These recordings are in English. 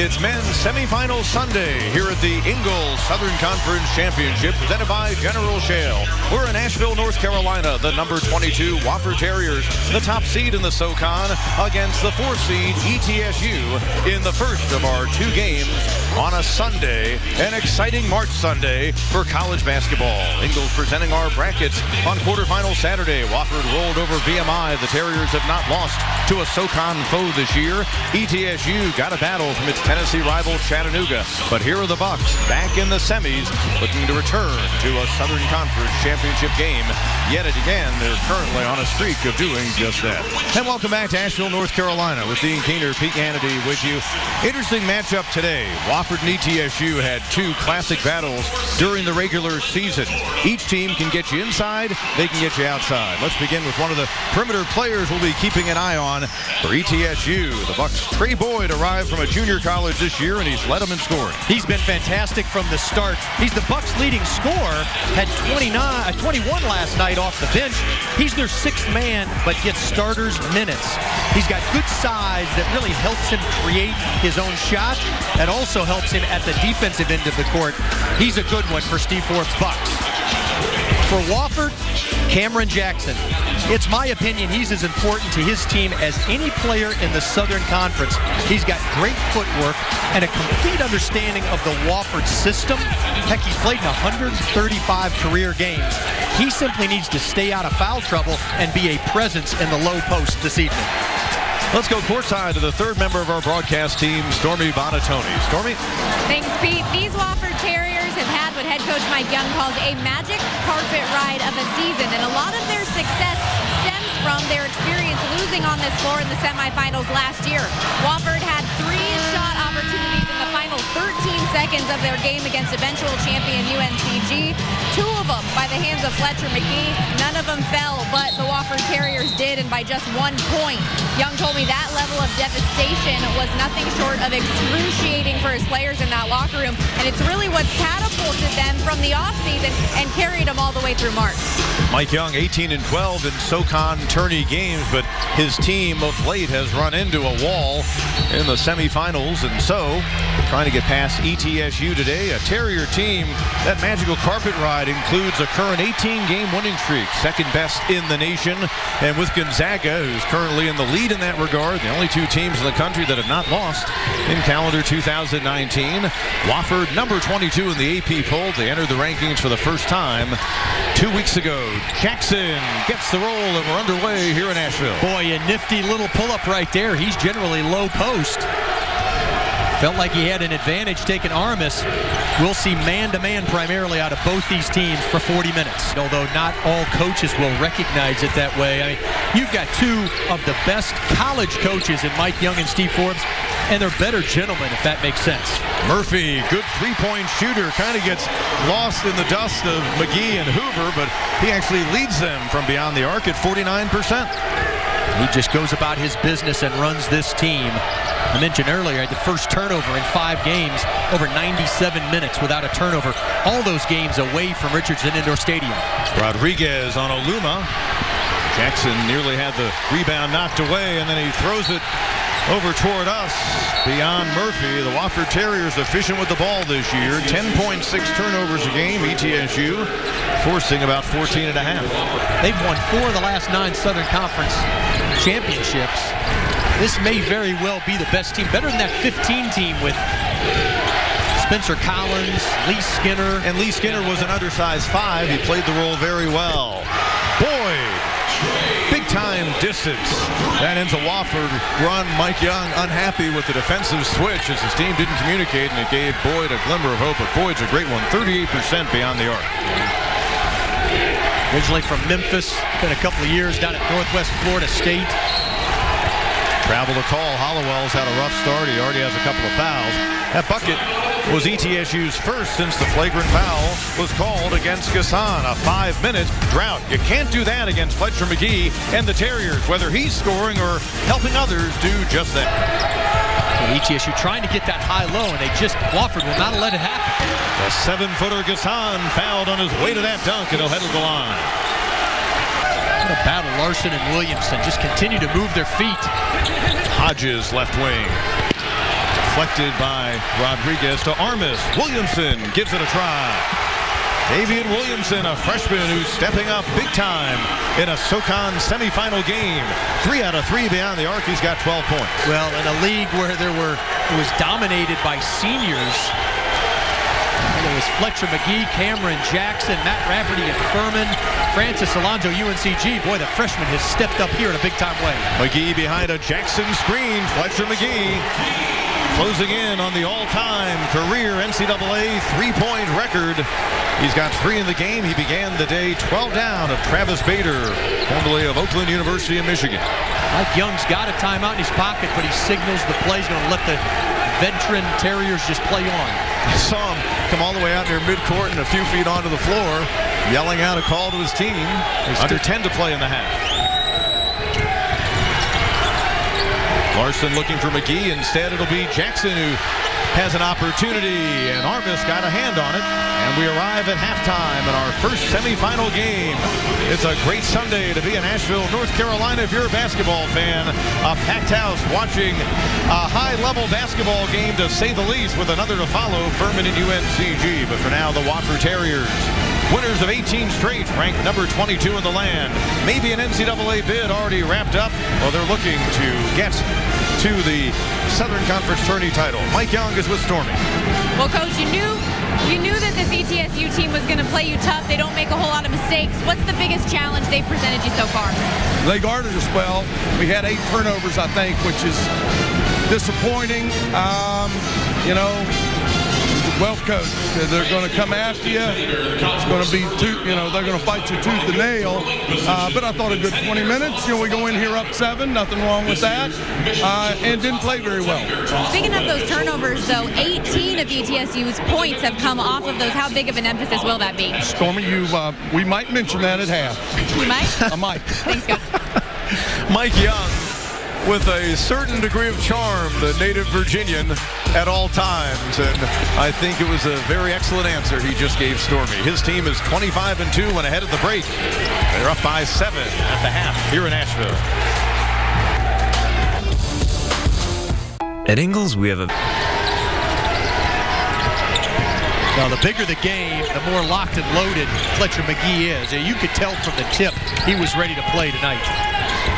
It's men's semifinal Sunday here at the Ingalls Southern Conference Championship presented by General Shale. We're in Asheville, North Carolina. The number 22 Wofford Terriers, the top seed in the Socon, against the 4th seed ETSU in the first of our 2 games on a Sunday, an exciting March Sunday for college basketball. Ingalls presenting our brackets on quarterfinal Saturday. Wofford rolled over VMI. The Terriers have not lost to a Socon foe this year. ETSU got a battle from its Tennessee rival Chattanooga, but here are the Bucks back in the semis, looking to return to a Southern Conference championship game. Yet again, they're currently on a streak of doing just that. And welcome back to Asheville, North Carolina, with Dean Keener, Pete Hannity with you. Interesting matchup today. Wofford and ETSU had 2 classic battles during the regular season. Each team can get you inside, they can get you outside. Let's begin with one of the perimeter players we'll be keeping an eye on for ETSU. The Bucks' Trey Boyd arrived from a junior college this year, and he's led them in scoring. He's been fantastic from the start. He's the Bucks' leading scorer, had 21 last night off the bench. He's their 6th man, but gets starters minutes. He's got good size that really helps him create his own shot and also helps him at the defensive end of the court. He's a good one for Steve Forbes' Bucks. For Wofford, Cameron Jackson. It's my opinion he's as important to his team as any player in the Southern Conference. He's got great footwork and a complete understanding of the Wofford system. Heck, he's played in 135 career games. He simply needs to stay out of foul trouble and be a presence in the low post this evening. Let's go courtside to the 3rd member of our broadcast team, Stormy Bonatoni. Stormy? Thanks, Pete. These Wofford Terriers have had what head coach Mike Young calls a magic carpet ride of a season, and a lot of their success stems from their experience losing on this floor in the semifinals last year. Wofford had 3 shot opportunities in the final 13 seconds of their game against eventual champion UNCG. 2 of them by the hands of Fletcher McGee. None of them fell, but the Wofford Terriers did, and by just 1 point. Young told me that level of devastation was nothing short of excruciating for his players in that locker room, and it's really what's catapulted them from the offseason and carried them all the way through March. Mike Young, 18-12 in Socon tourney games, but his team of late has run into a wall in the semifinals, and so trying to get past ETSU today. A Terrier team, that magical carpet ride includes a current 18-game winning streak, 2nd best in the nation, and with Gonzaga, who's currently in the lead in that regard, the only 2 teams in the country that have not lost in calendar 2019. Wofford, number 22 in the AP poll. They entered the rankings for the first time 2 weeks ago. Jackson gets the roll, and we're underway here in Asheville. Boy, a nifty little pull-up right there. He's generally low post. Felt like he had an advantage taking Armis. We'll see man-to-man primarily out of both these teams for 40 minutes. Although not all coaches will recognize it that way. I mean, you've got 2 of the best college coaches in Mike Young and Steve Forbes, and they're better gentlemen, if that makes sense. Murphy, good 3-point shooter, kind of gets lost in the dust of McGee and Hoover, but he actually leads them from beyond the arc at 49%. He just goes about his business and runs this team. I mentioned earlier, the first turnover in 5 games, over 97 minutes without a turnover. All those games away from Richardson Indoor Stadium. Rodriguez on Oluma. Jackson nearly had the rebound knocked away, and then he throws it over toward us beyond Murphy. The Wofford Terriers efficient with the ball this year. 10.6 turnovers a game. ETSU forcing about 14.5. They've won 4 of the last 9 Southern Conference championships. This may very well be the best team. Better than that 15 team with Spencer Collins, Lee Skinner. And Lee Skinner was an undersized 5. He played the role very well. Boyd, big time distance. That ends a Wofford run. Mike Young unhappy with the defensive switch as his team didn't communicate, and it gave Boyd a glimmer of hope. But Boyd's a great one, 38% beyond the arc. Originally from Memphis, been a couple of years down at Northwest Florida State. Travel to call. Hollowell's had a rough start. He already has a couple of fouls. That bucket was ETSU's first since the flagrant foul was called against Gassan. A 5-minute drought. You can't do that against Fletcher McGee and the Terriers, whether he's scoring or helping others do just that. ETSU trying to get that high-low, and Wofford will not let it happen. The 7-footer Gassan fouled on his way to that dunk, and he'll head to the line. What a battle. Larson and Williamson just continue to move their feet. Hodges left wing. Deflected by Rodriguez to Armis. Williamson gives it a try. Davian Williamson, a freshman who's stepping up big time in a Socon semifinal game. 3 out of 3 beyond the arc. He's got 12 points. Well, in a league where it was dominated by seniors, there was Fletcher McGee, Cameron Jackson, Matt Rafferty, and Furman. Francis Alonso, UNCG. Boy, the freshman has stepped up here in a big-time way. McGee behind a Jackson screen. Fletcher McGee closing in on the all-time career NCAA three-point record. He's got 3 in the game. He began the day 12 down of Travis Bader, formerly of Oakland University in Michigan. Mike Young's got a timeout in his pocket, but he signals the play. He's going to let the veteran Terriers just play on. I saw him come all the way out near midcourt and a few feet onto the floor, yelling out a call to his team. Under 10 to play in the half. Larson looking for McGee. Instead, it'll be Jackson who has an opportunity, and Armis got a hand on it. And we arrive at halftime in our first semifinal game. It's a great Sunday to be in Asheville, North Carolina. If you're a basketball fan, a packed house watching a high-level basketball game, to say the least, with another to follow, Furman and UNCG. But for now, the Wofford Terriers, winners of 18 straight, ranked number 22 in the land. Maybe an NCAA bid already wrapped up. Well, they're looking to get to the Southern Conference tourney title. Mike Young is with Stormy. Well, Coach, you knew that this ETSU team was going to play you tough. They don't make a whole lot of mistakes. What's the biggest challenge they've presented you so far? They guarded us well. We had 8 turnovers, I think, which is disappointing. Well coached. They're going to come after you. It's going to be they're going to fight you tooth and nail. But I thought a good 20 minutes. We go in here up 7. Nothing wrong with that. And didn't play very well. Speaking of those turnovers, though, 18 of ETSU's points have come off of those. How big of an emphasis will that be? Stormy, we might mention that at half. You might? I might. Thanks, Coach. Mike Young, with a certain degree of charm, the native Virginian at all times, and I think it was a very excellent answer he just gave Stormy. His team is 25-2 when ahead of the break. They're up by 7 at the half here in Asheville. At Ingles, we have a... Well, the bigger the game, the more locked and loaded Fletcher McGee is. You could tell from the tip he was ready to play tonight.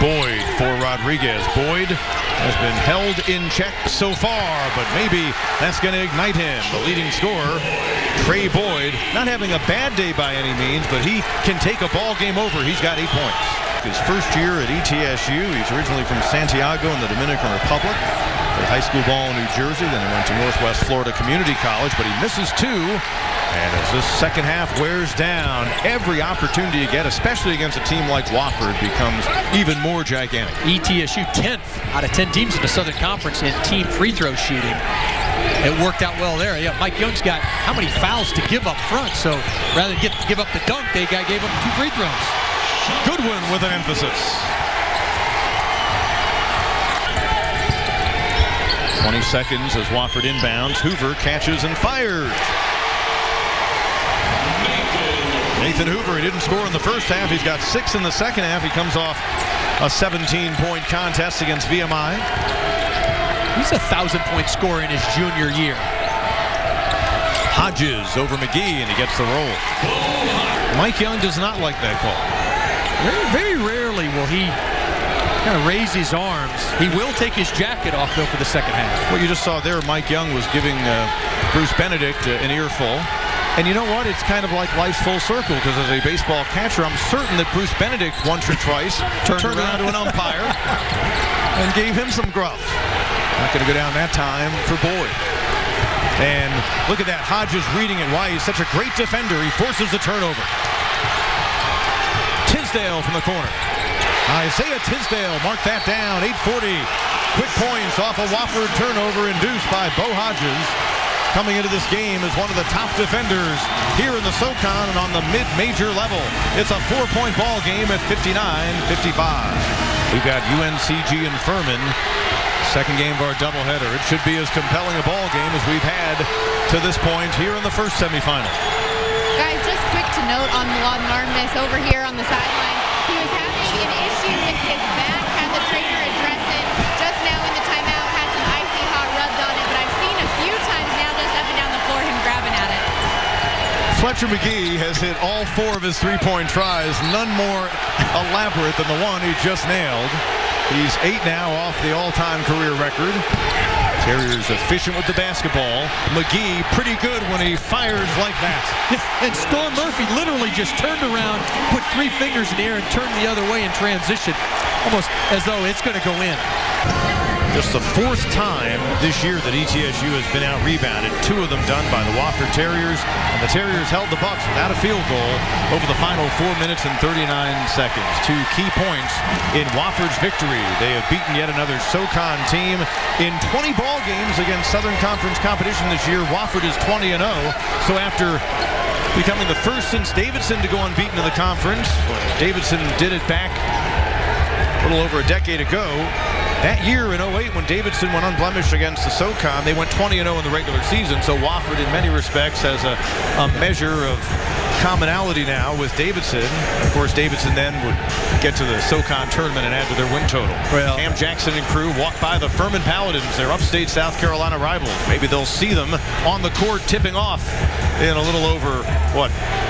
Boyd for Rodriguez. Boyd has been held in check so far, but maybe that's going to ignite him. The leading scorer, Trey Boyd, not having a bad day by any means, but he can take a ball game over. He's got 8 points. His first year at ETSU. He's originally from Santiago in the Dominican Republic. Played high school ball in New Jersey, then he went to Northwest Florida Community College, but he misses 2. And as this second half wears down, every opportunity you get, especially against a team like Wofford, becomes even more gigantic. ETSU 10th out of 10 teams in the Southern Conference in team free throw shooting. It worked out well there. Yeah, Mike Young's got how many fouls to give up front, so rather than give up the dunk, they gave up 2 free throws. Goodwin with an emphasis. 20 seconds as Wofford inbounds. Hoover catches and fires. Nathan Hoover, he didn't score in the first half. He's got 6 in the second half. He comes off a 17-point contest against VMI. He's a 1,000-point scorer in his junior year. Hodges over McGee, and he gets the roll. Mike Young does not like that call. Very rarely will he kind of raise his arms. He will take his jacket off, though, for the second half. What you just saw there, Mike Young was giving Bruce Benedict an earful. And you know what? It's kind of like life's full circle, because as a baseball catcher, I'm certain that Bruce Benedict once or twice turned around to an umpire and gave him some gruff. Not going to go down that time for Boyd. And look at that. Hodges reading it. Why he's such a great defender. He forces the turnover. Tisdale from the corner. Isaiah Tisdale, mark that down. 8:40. Quick points off a Wofford turnover induced by Bo Hodges. Coming into this game as one of the top defenders here in the Socon and on the mid-major level. It's a 4-point ball game at 59-55. We've got UNCG and Furman. Second game of our doubleheader. It should be as compelling a ball game as we've had to this point here in the first semifinal. Guys, just quick to note on Milad Armis over here on the sideline. He was having an issue with his back, had the trainer address it just now in the timeout, had some icy hot rubbed on it, but I've Fletcher McGee has hit all 4 of his three-point tries, none more elaborate than the one he just nailed. He's 8 now off the all-time career record. Terriers efficient with the basketball. McGee pretty good when he fires like that. And Storm Murphy literally just turned around, put 3 fingers in the air and turned the other way in transition, almost as though it's going to go in. Just the 4th time this year that ETSU has been out-rebounded, 2 of them done by the Wofford Terriers, and the Terriers held the Bucks without a field goal over the final 4 minutes and 39 seconds. 2 key points in Wofford's victory. They have beaten yet another Socon team in 20 ball games against Southern Conference competition this year. Wofford is 20-0, so after becoming the first since Davidson to go unbeaten in the conference, Davidson did it back a little over a decade ago. That year in 08, when Davidson went unblemished against the Socon, they went 20-0 in the regular season. So Wofford, in many respects, has a measure of commonality now with Davidson. Of course, Davidson then would get to the Socon tournament and add to their win total. Well, Cam Jackson and crew walk by the Furman Paladins, their upstate South Carolina rivals. Maybe they'll see them on the court tipping off in a little over,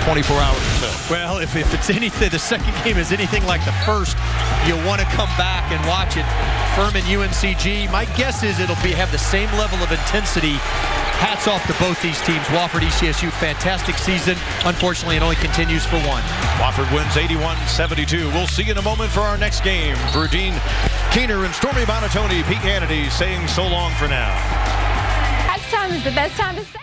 24 hours or so. well, if it's anything, the second game is anything like the first, you'll want to come back and watch it. Furman UNCG, my guess is it'll have the same level of intensity. Hats off to both these teams. Wofford, ETSU, fantastic season. Unfortunately, it only continues for one. Wofford wins 81-72. We'll see you in a moment for our next game. For Dean Keener and Stormy Bonatoni, Pete Hannity saying so long for now. Halftime is the best time to say.